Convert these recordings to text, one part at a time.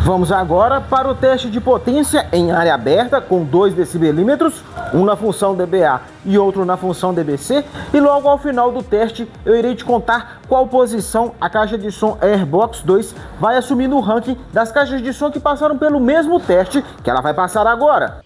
Vamos agora para o teste de potência em área aberta com 2 decibelímetros, um na função dBA e outro na função dBc, e logo ao final do teste eu irei te contar qual posição a caixa de som Airbox 2 vai assumir no ranking das caixas de som que passaram pelo mesmo teste que ela vai passar agora.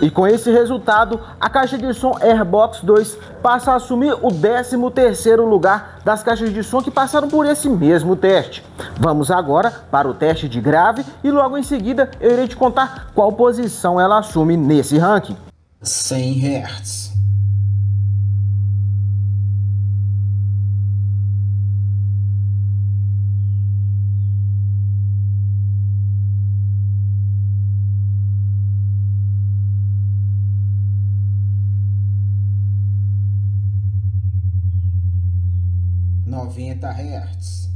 E com esse resultado, a caixa de som Airbox 2 passa a assumir o 13º lugar das caixas de som que passaram por esse mesmo teste. Vamos agora para o teste de grave e logo em seguida eu irei te contar qual posição ela assume nesse ranking. 100 Hz. Noventa Hz.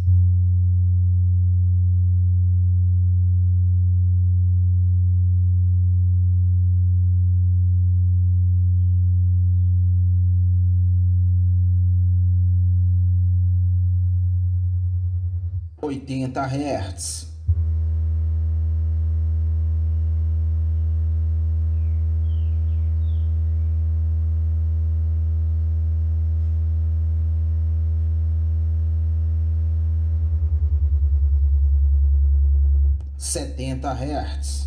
80 Hz. 70 Hz.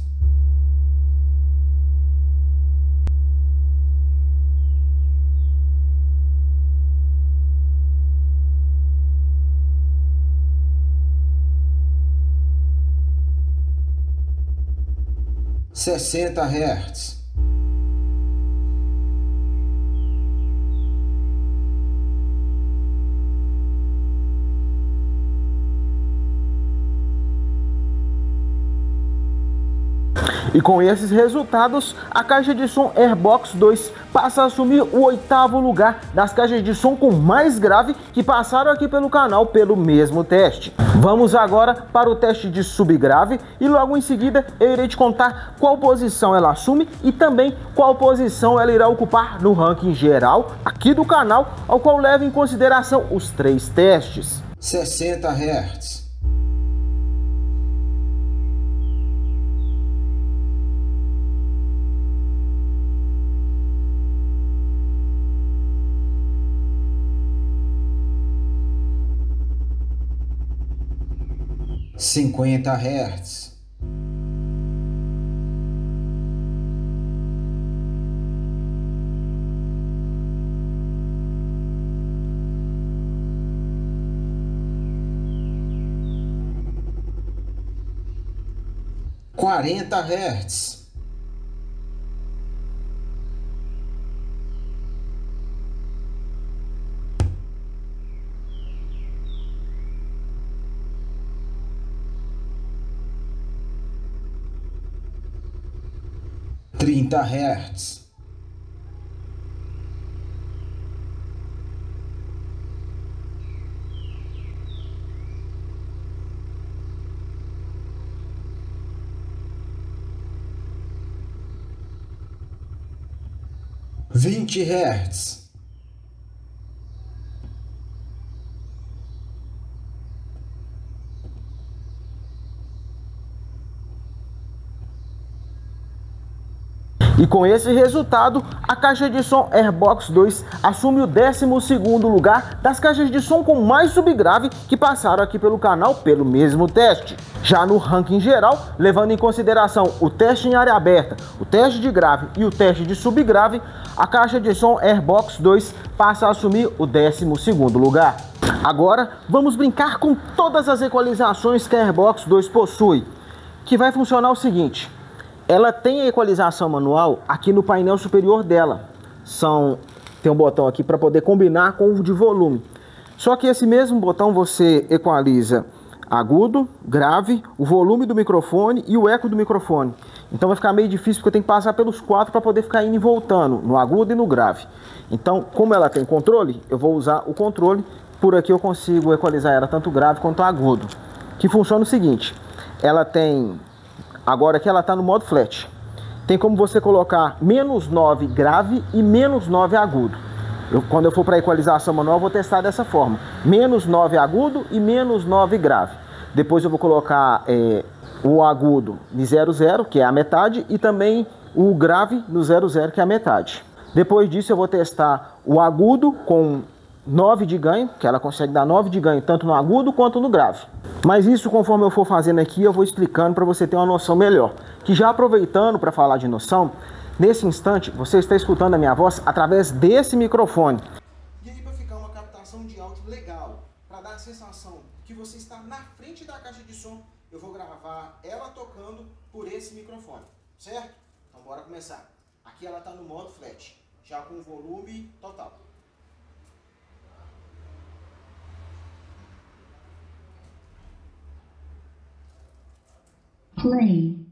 60 Hz. E com esses resultados, a caixa de som Airbox 2 passa a assumir o 8º lugar das caixas de som com mais grave que passaram aqui pelo canal pelo mesmo teste. Vamos agora para o teste de subgrave e logo em seguida eu irei te contar qual posição ela assume e também qual posição ela irá ocupar no ranking geral aqui do canal, ao qual leva em consideração os 3 testes. 60 Hz. Cinquenta Hz. Quarenta Hz. 30 Hz. 20 Hz. 'E com esse resultado, a caixa de som Airbox 2 assume o 12º lugar das caixas de som com mais subgrave que passaram aqui pelo canal pelo mesmo teste. Já no ranking geral, levando em consideração o teste em área aberta, o teste de grave e o teste de subgrave, a caixa de som Airbox 2 passa a assumir o 12º lugar. Agora, vamos brincar com todas as equalizações que a Airbox 2 possui, que vai funcionar o seguinte. Ela tem a equalização manual aqui no painel superior dela. Tem um botão aqui para poder combinar com o de volume. Só que esse mesmo botão você equaliza agudo, grave, o volume do microfone e o eco do microfone. Então vai ficar meio difícil porque eu tenho que passar pelos 4 para poder ficar indo e voltando, no agudo e no grave. Então, como ela tem controle, eu vou usar o controle. Por aqui eu consigo equalizar ela tanto grave quanto agudo. Que funciona o seguinte, ela tem... Agora aqui ela está no modo flat. Tem como você colocar -9 grave e -9 agudo. Quando eu for para a equalização manual, eu vou testar dessa forma. -9 agudo e -9 grave. Depois eu vou colocar o agudo de 0,0, que é a metade, e também o grave no 0,0, que é a metade. Depois disso eu vou testar o agudo com 9 de ganho, que ela consegue dar 9 de ganho tanto no agudo quanto no grave. Mas isso, conforme eu for fazendo aqui, eu vou explicando para você ter uma noção melhor. Que já aproveitando para falar de noção, nesse instante você está escutando a minha voz através desse microfone. E aí, para ficar uma captação de áudio legal, para dar a sensação que você está na frente da caixa de som, eu vou gravar ela tocando por esse microfone, certo? Então bora começar. Aqui ela está no modo flat, já com volume total. Play.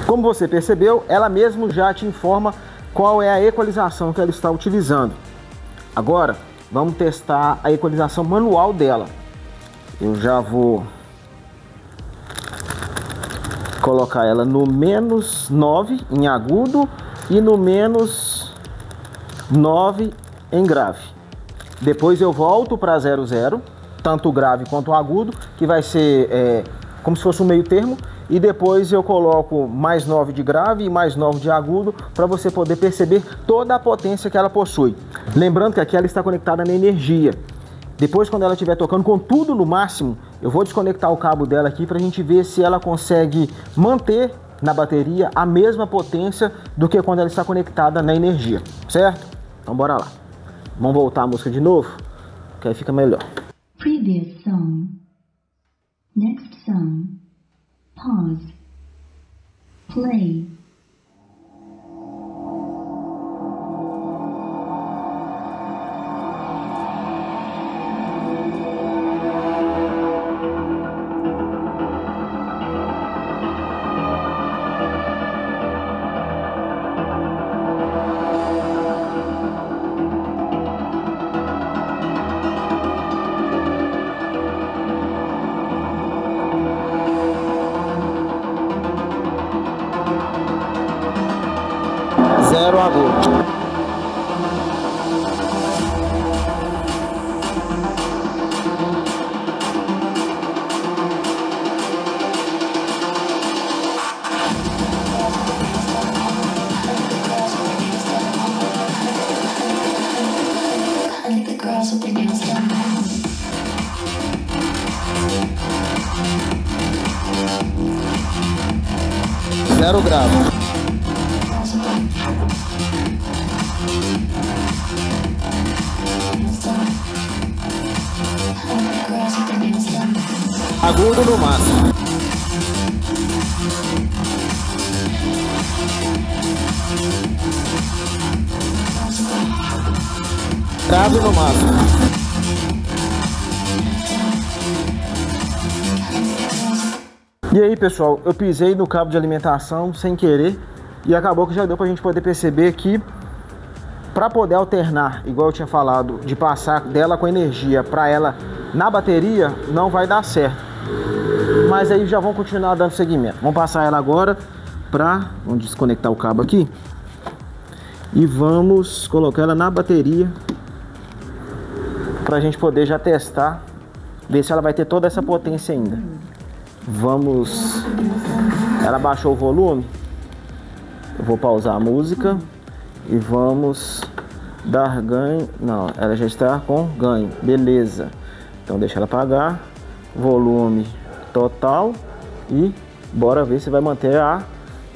Como você percebeu, ela mesmo já te informa qual é a equalização que ela está utilizando. Agora, vamos testar a equalização manual dela. Eu já vou colocar ela no -9 em agudo e no -9 em grave. Depois eu volto para 00, tanto o grave quanto o agudo, que vai ser como se fosse um meio termo. E depois eu coloco +9 de grave e +9 de agudo para você poder perceber toda a potência que ela possui. Lembrando que aqui ela está conectada na energia. Depois, quando ela estiver tocando com tudo no máximo, eu vou desconectar o cabo dela aqui para a gente ver se ela consegue manter na bateria a mesma potência do que quando ela está conectada na energia, certo? Então bora lá. Vamos voltar a música de novo, que aí fica melhor. Previous song. Next song. Pause. Play. Zero agudo. Zero grave. Agudo no máximo. Grave no máximo. E aí, pessoal, eu pisei no cabo de alimentação sem querer e acabou que já deu pra gente poder perceber que para poder alternar, igual eu tinha falado, de passar dela com energia para ela na bateria, não vai dar certo. Mas aí já vão continuar dando seguimento. Vamos passar ela agora vamos desconectar o cabo aqui e vamos colocar ela na bateria pra gente poder já testar, ver se ela vai ter toda essa potência ainda. Ela baixou o volume. Eu vou pausar a música e vamos dar ganho. Não, ela já está com ganho, beleza. Então deixa ela apagar, volume total e bora ver se vai manter a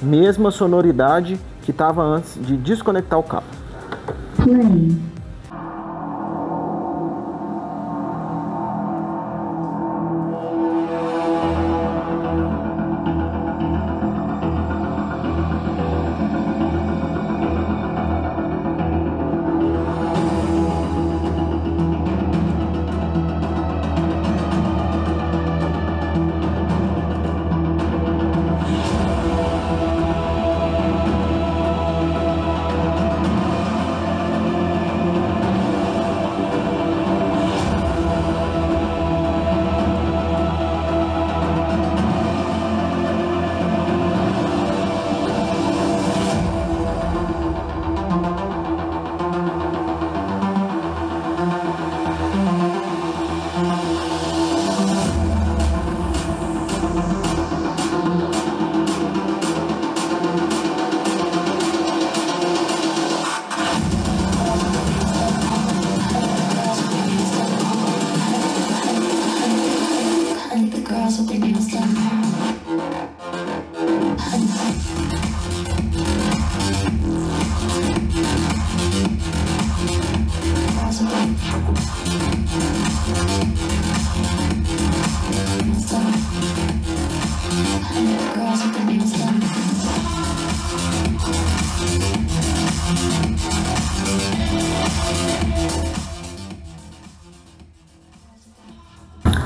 mesma sonoridade que estava antes de desconectar o cabo. Play.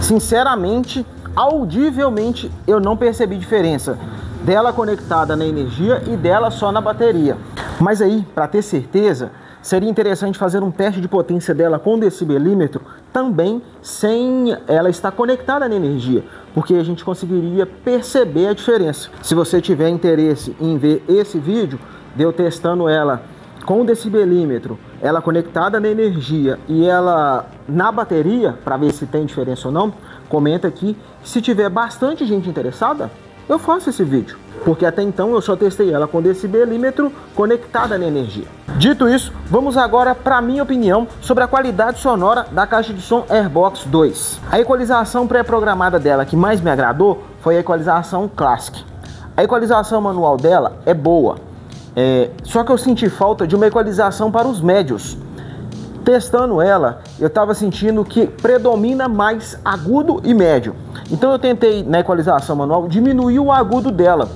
Sinceramente, audivelmente, eu não percebi diferença. dela conectada na energia e dela só na bateria. Mas aí, para ter certeza, seria interessante fazer um teste de potência dela com decibelímetro também sem ela estar conectada na energia, porque a gente conseguiria perceber a diferença. Se você tiver interesse em ver esse vídeo de eu testando ela com o decibelímetro, ela conectada na energia e ela na bateria, para ver se tem diferença ou não, comenta aqui. Se tiver bastante gente interessada, eu faço esse vídeo, porque até então eu só testei ela com decibelímetro conectada na energia. Dito isso, vamos agora para a minha opinião sobre a qualidade sonora da caixa de som Airbox 2. A equalização pré-programada dela que mais me agradou foi a equalização Classic. A equalização manual dela é boa, só que eu senti falta de uma equalização para os médios. Testando ela, eu estava sentindo que predomina mais agudo e médio. Então eu tentei, na equalização manual, diminuir o agudo dela.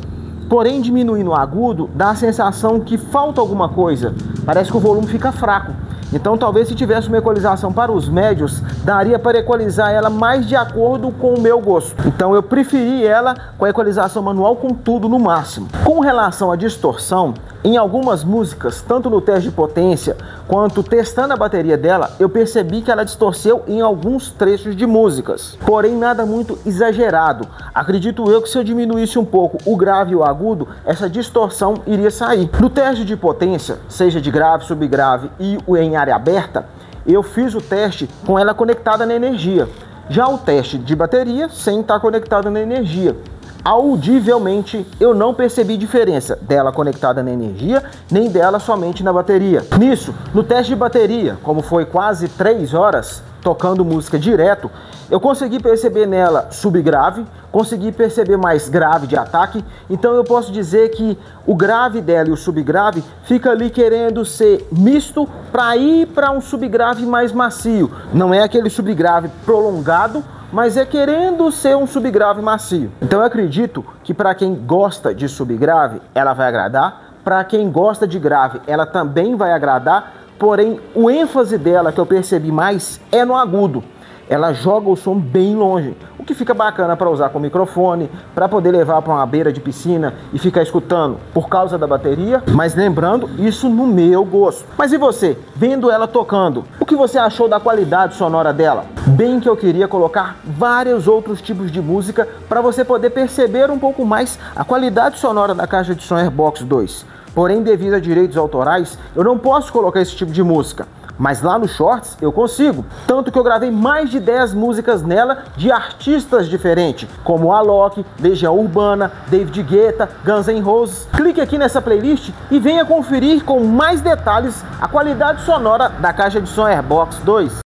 Porém, diminuindo o agudo, dá a sensação que falta alguma coisa. Parece que o volume fica fraco. Então talvez se tivesse uma equalização para os médios, daria para equalizar ela mais de acordo com o meu gosto. Então eu preferi ela com a equalização manual com tudo no máximo. Com relação à distorção, em algumas músicas, tanto no teste de potência quanto testando a bateria dela, eu percebi que ela distorceu em alguns trechos de músicas. Porém, nada muito exagerado. Acredito eu que se eu diminuísse um pouco o grave e o agudo, essa distorção iria sair. No teste de potência, seja de grave, subgrave e em área aberta, eu fiz o teste com ela conectada na energia. Já o teste de bateria, sem estar conectada na energia. Audivelmente, eu não percebi diferença dela conectada na energia, nem dela somente na bateria. Nisso, no teste de bateria, como foi quase 3 horas tocando música direto, eu consegui perceber nela subgrave, consegui perceber mais grave de ataque, então eu posso dizer que o grave dela e o subgrave fica ali querendo ser misto para ir para um subgrave mais macio. Não é aquele subgrave prolongado, mas é querendo ser um subgrave macio. Então eu acredito que para quem gosta de subgrave, ela vai agradar. Para quem gosta de grave, ela também vai agradar. Porém, o ênfase dela que eu percebi mais é no agudo. Ela joga o som bem longe, o que fica bacana para usar com microfone, para poder levar para uma beira de piscina e ficar escutando por causa da bateria, mas lembrando, isso no meu gosto. Mas e você, vendo ela tocando, o que você achou da qualidade sonora dela? Bem que eu queria colocar vários outros tipos de música para você poder perceber um pouco mais a qualidade sonora da caixa de som Airbox 2. Porém, devido a direitos autorais, eu não posso colocar esse tipo de música. Mas lá no Shorts eu consigo, tanto que eu gravei mais de 10 músicas nela de artistas diferentes, como Alok, Legião Urbana, David Guetta, Guns N' Roses. Clique aqui nessa playlist e venha conferir com mais detalhes a qualidade sonora da caixa de som Airbox 2.